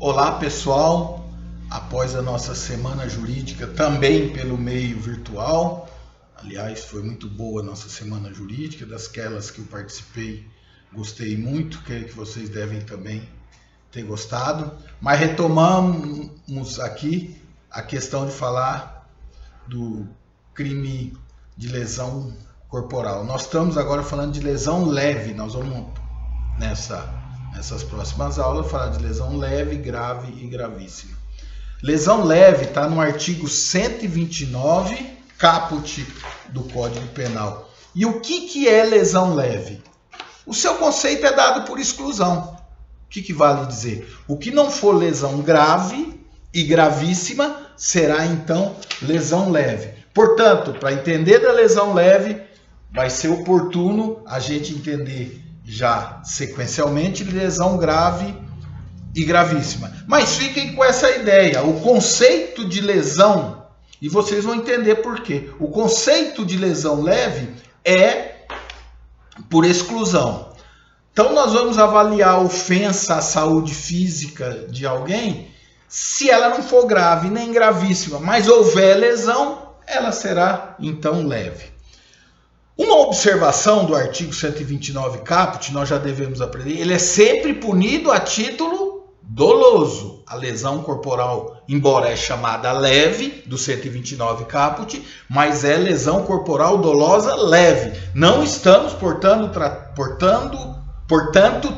Olá pessoal, após a nossa semana jurídica também pelo meio virtual, aliás foi muito boa a nossa semana jurídica, das que eu participei, gostei muito, creio que vocês devem também ter gostado, mas retomamos aqui a questão de falar do crime de lesão corporal. Nós estamos agora falando de lesão leve, nós vamos nessas próximas aulas falar de lesão leve, grave e gravíssima. Lesão leve está no artigo 129, caput do Código Penal. E o que é lesão leve? O seu conceito é dado por exclusão. O que vale dizer? O que não for lesão grave e gravíssima será então lesão leve. Portanto, para entender da lesão leve, vai ser oportuno a gente entender já sequencialmente lesão grave e gravíssima. Mas fiquem com essa ideia, o conceito de lesão, e vocês vão entender por quê. O conceito de lesão leve é por exclusão. Então nós vamos avaliar a ofensa à saúde física de alguém, se ela não for grave nem gravíssima, mas houver lesão, ela será então leve. Uma observação do artigo 129 caput, nós já devemos aprender, ele é sempre punido a título doloso. A lesão corporal, embora é chamada leve, do 129 caput, mas é lesão corporal dolosa leve. Não estamos, portanto,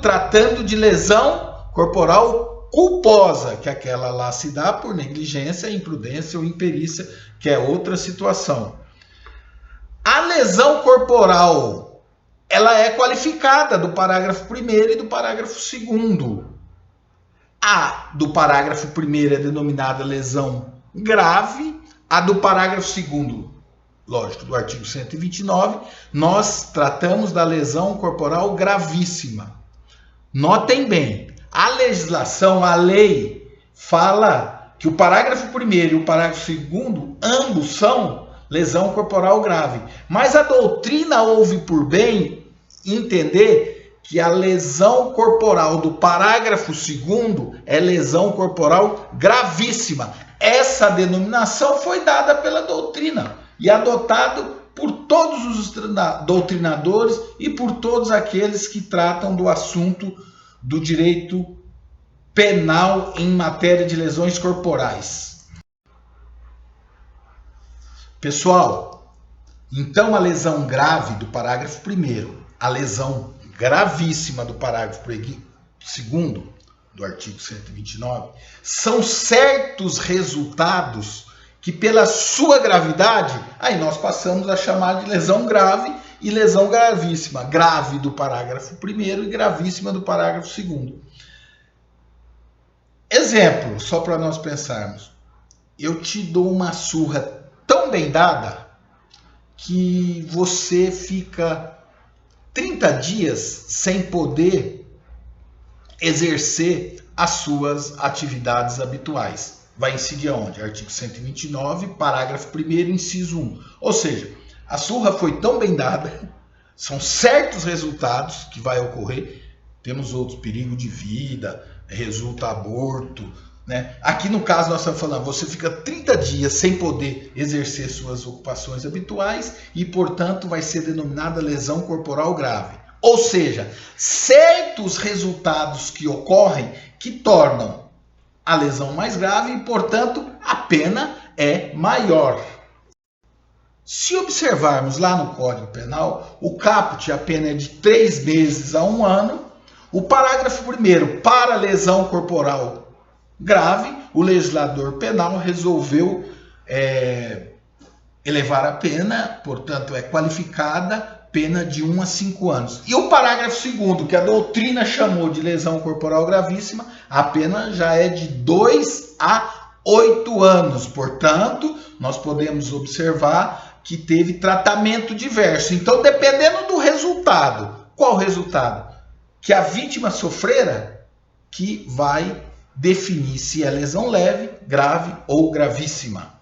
tratando de lesão corporal culposa, que aquela lá se dá por negligência, imprudência ou imperícia, que é outra situação. A lesão corporal, ela é qualificada do parágrafo 1º e do parágrafo 2º. A do parágrafo 1º é denominada lesão grave, a do parágrafo 2º, lógico, do artigo 129, nós tratamos da lesão corporal gravíssima. Notem bem, a legislação, a lei, fala que o parágrafo 1º e o parágrafo 2º, ambos são lesão corporal grave. Mas a doutrina houve por bem entender que a lesão corporal do parágrafo 2º é lesão corporal gravíssima. Essa denominação foi dada pela doutrina e adotado por todos os doutrinadores e por todos aqueles que tratam do assunto do direito penal em matéria de lesões corporais. Pessoal, então a lesão grave do parágrafo 1º, a lesão gravíssima do parágrafo 2º do artigo 129, são certos resultados que pela sua gravidade, aí nós passamos a chamar de lesão grave e lesão gravíssima. Grave do parágrafo 1º e gravíssima do parágrafo 2º. Exemplo, só para nós pensarmos. Eu te dou uma surra tão bem dada que você fica 30 dias sem poder exercer as suas atividades habituais. Vai incidir aonde? Artigo 129, parágrafo 1º, inciso 1. Ou seja, a surra foi tão bem dada, são certos resultados que vai ocorrer, temos outros, perigo de vida, resulta aborto, né? Aqui no caso nós estamos falando, você fica 30 dias sem poder exercer suas ocupações habituais e, portanto, vai ser denominada lesão corporal grave. Ou seja, certos resultados que ocorrem que tornam a lesão mais grave e, portanto, a pena é maior. Se observarmos lá no Código Penal, o caput, a pena é de 3 meses a 1 ano. O parágrafo 1º, para lesão corporal grave, o legislador penal resolveu elevar a pena, portanto é qualificada pena de 1 a 5 anos. E o parágrafo 2º, que a doutrina chamou de lesão corporal gravíssima, a pena já é de 2 a 8 anos. Portanto, nós podemos observar que teve tratamento diverso. Então, dependendo do resultado, qual resultado? Que a vítima sofrera, que vai definir se é lesão leve, grave ou gravíssima.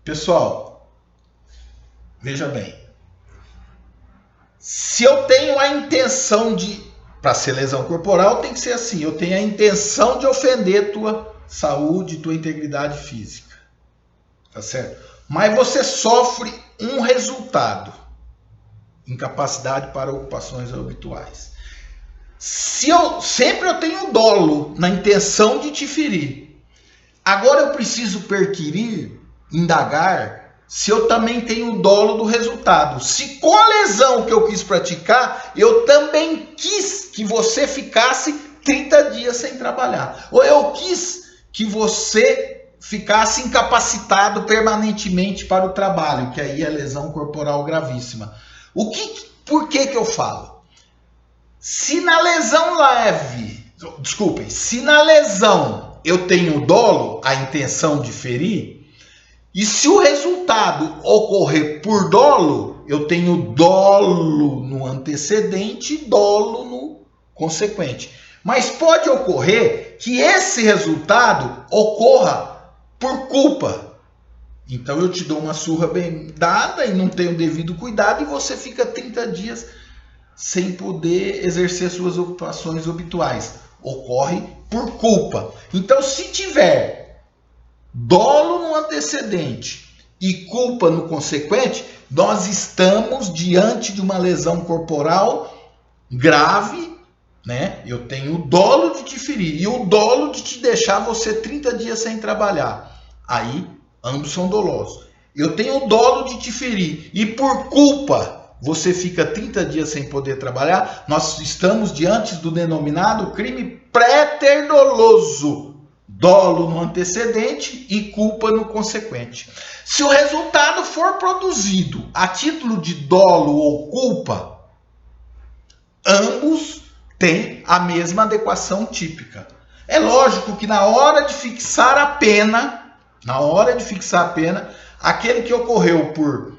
Pessoal, veja bem. Se eu tenho a intenção de para ser lesão corporal tem que ser assim, eu tenho a intenção de ofender tua saúde, tua integridade física, tá certo? Mas você sofre um resultado, incapacidade para ocupações habituais. Sempre eu tenho dolo na intenção de te ferir. Agora eu preciso perquirir, indagar, se eu também tenho dolo do resultado. Se com a lesão que eu quis praticar, eu também quis que você ficasse 30 dias sem trabalhar. Ou eu quis que você ficasse incapacitado permanentemente para o trabalho, que aí é lesão corporal gravíssima. Por que eu falo? Se na lesão se na lesão eu tenho dolo, a intenção de ferir, e se o resultado ocorrer por dolo, eu tenho dolo no antecedente e dolo no consequente. Mas pode ocorrer que esse resultado ocorra por culpa. Então eu te dou uma surra bem dada e não tenho devido cuidado e você fica 30 dias sem poder exercer suas ocupações habituais. Ocorre por culpa. Então se tiver dolo no antecedente e culpa no consequente, nós estamos diante de uma lesão corporal grave, né? Eu tenho o dolo de te ferir e o dolo de te deixar você 30 dias sem trabalhar. Aí, ambos são dolosos. Eu tenho o dolo de te ferir e por culpa você fica 30 dias sem poder trabalhar. Nós estamos diante do denominado crime préter-doloso. Dolo no antecedente e culpa no consequente. Se o resultado for produzido a título de dolo ou culpa, ambos têm a mesma adequação típica. É lógico que na hora de fixar a pena, aquele que ocorreu por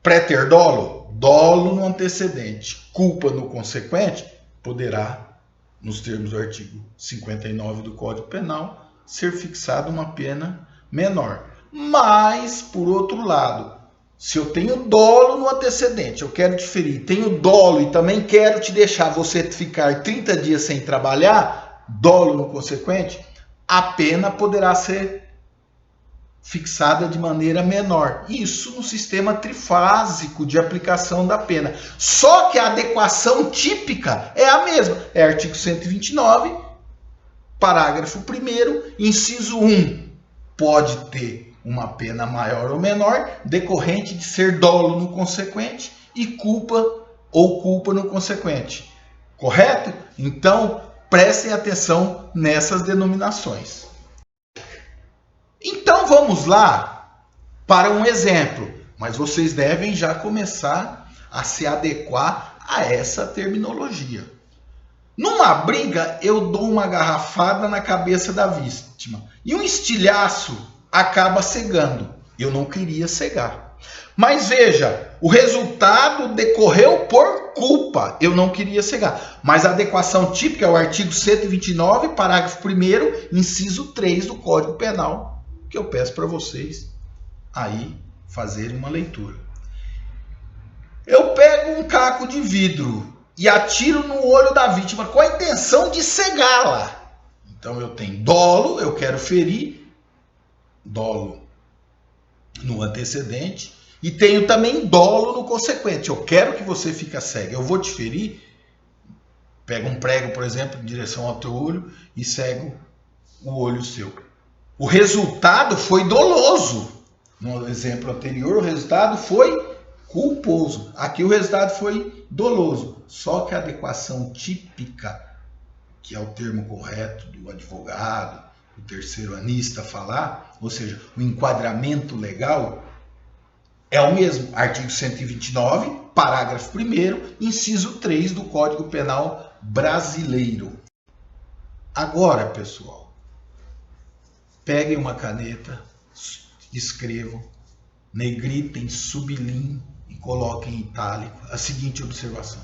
préter-dolo, dolo no antecedente, culpa no consequente, poderá, nos termos do artigo 59 do Código Penal, ser fixada uma pena menor. Mas, por outro lado, se eu tenho dolo no antecedente, eu quero te ferir, tenho dolo e também quero te deixar você ficar 30 dias sem trabalhar, dolo no consequente, a pena poderá ser fixada de maneira menor. Isso no sistema trifásico de aplicação da pena. Só que a adequação típica é a mesma. É artigo 129, parágrafo 1º, inciso 1. Pode ter uma pena maior ou menor, decorrente de ser dolo no consequente e culpa no consequente. Correto? Então, prestem atenção nessas denominações. Então vamos lá para um exemplo, mas vocês devem já começar a se adequar a essa terminologia. Numa briga, eu dou uma garrafada na cabeça da vítima e um estilhaço acaba cegando. Eu não queria cegar. Mas veja, o resultado decorreu por culpa. Eu não queria cegar. Mas a adequação típica é o artigo 129, parágrafo 1º, inciso 3 do Código Penal, que eu peço para vocês aí fazerem uma leitura. Eu pego um caco de vidro e atiro no olho da vítima com a intenção de cegá-la. Então eu tenho dolo, eu quero ferir, dolo no antecedente, e tenho também dolo no consequente. Eu quero que você fique cego, eu vou te ferir, pego um prego, por exemplo, em direção ao teu olho e cego o olho seu. O resultado foi doloso. No exemplo anterior, o resultado foi culposo. Aqui o resultado foi doloso. Só que a adequação típica, que é o termo correto do advogado, do terceiro anista falar, ou seja, o enquadramento legal, é o mesmo. Artigo 129, parágrafo 1º, inciso 3 do Código Penal brasileiro. Agora, pessoal, peguem uma caneta, escrevam, negritem, sublinhem e coloquem em itálico a seguinte observação.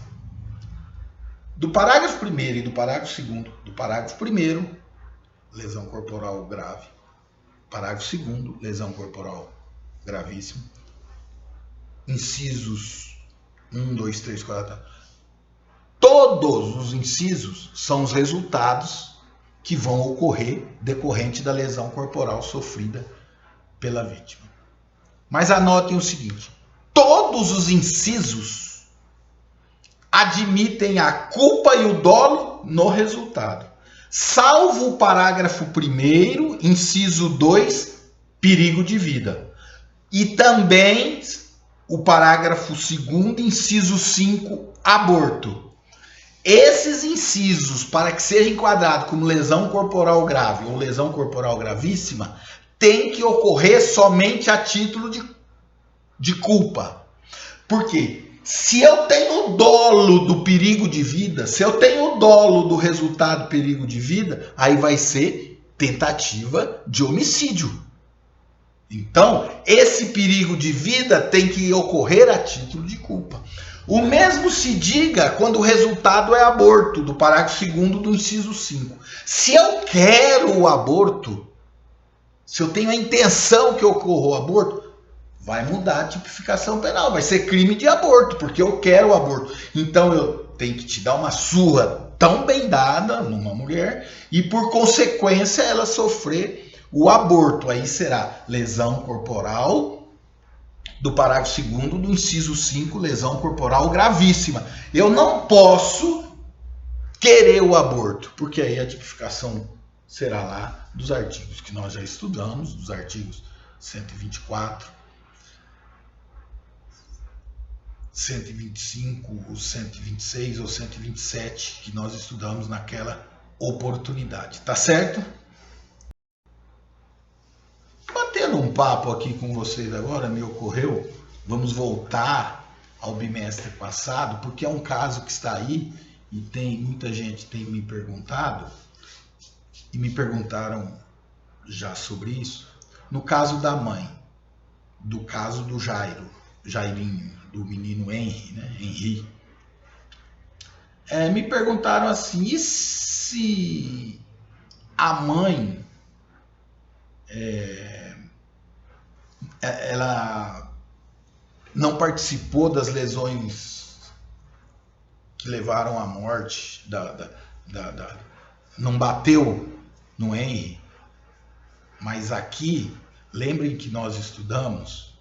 Do parágrafo 1º e do parágrafo 2º, do parágrafo 1º, lesão corporal grave, parágrafo 2º, lesão corporal gravíssima, incisos 1, 2, 3, 4, Todos os incisos são os resultados que vão ocorrer decorrente da lesão corporal sofrida pela vítima. Mas anotem o seguinte: todos os incisos admitem a culpa e o dolo no resultado, salvo o parágrafo 1º, inciso 2, perigo de vida. E também o parágrafo 2º, inciso 5, aborto. Esses incisos, para que seja enquadrado como lesão corporal grave ou lesão corporal gravíssima, tem que ocorrer somente a título de culpa. Por quê? Se eu tenho dolo do perigo de vida, se eu tenho dolo do resultado perigo de vida, aí vai ser tentativa de homicídio. Então, esse perigo de vida tem que ocorrer a título de culpa. O mesmo se diga quando o resultado é aborto, do parágrafo 2º do inciso 5. Se eu quero o aborto, se eu tenho a intenção que ocorra o aborto, vai mudar a tipificação penal, vai ser crime de aborto, porque eu quero o aborto. Então eu tenho que te dar uma surra tão bem dada numa mulher e, por consequência, ela sofrer o aborto. Aí será lesão corporal do parágrafo 2º do inciso 5, lesão corporal gravíssima. Eu não posso querer o aborto, porque aí a tipificação será lá dos artigos que nós já estudamos, dos artigos 124, 125, 126 ou 127 que nós estudamos naquela oportunidade, tá certo? Batendo um papo aqui com vocês agora, me ocorreu, vamos voltar ao bimestre passado, porque é um caso que está aí e muita gente tem me perguntado, e me perguntaram já sobre isso, no caso da mãe, do caso do Jairinho, do menino Henry, né? Henry. Me perguntaram assim, e se a mãe ela não participou das lesões que levaram à morte, não bateu no Henry, mas aqui, lembrem que nós estudamos,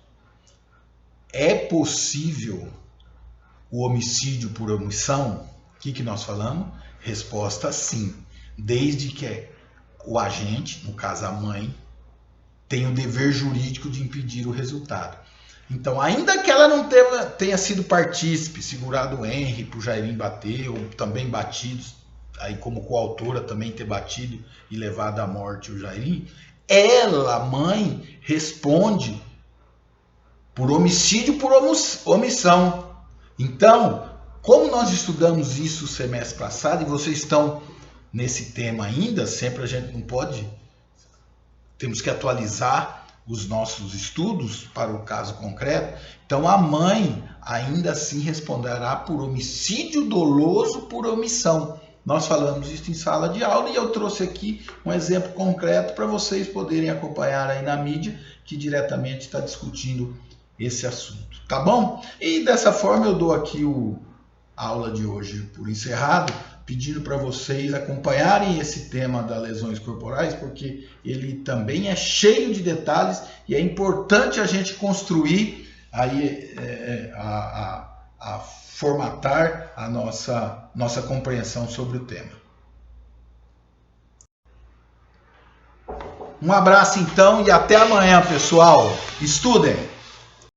é possível o homicídio por omissão? O que nós falamos? Resposta sim, desde que o agente, no caso a mãe, tem o dever jurídico de impedir o resultado. Então, ainda que ela não tenha sido partícipe, segurado o Henry para o Jairinho bater, ou também batidos, aí como coautora também ter batido e levado à morte o Jairinho, ela, mãe, responde por homicídio por omissão. Então, como nós estudamos isso o semestre passado, e vocês estão nesse tema ainda, sempre a gente não pode, temos que atualizar os nossos estudos para o caso concreto. Então, a mãe ainda assim responderá por homicídio doloso por omissão. Nós falamos isso em sala de aula e eu trouxe aqui um exemplo concreto para vocês poderem acompanhar aí na mídia, que diretamente está discutindo esse assunto, tá bom? E dessa forma eu dou aqui a aula de hoje por encerrado, pedindo para vocês acompanharem esse tema das lesões corporais, porque ele também é cheio de detalhes e é importante a gente construir aí a formatar a nossa compreensão sobre o tema. Um abraço então e até amanhã, pessoal. Estudem!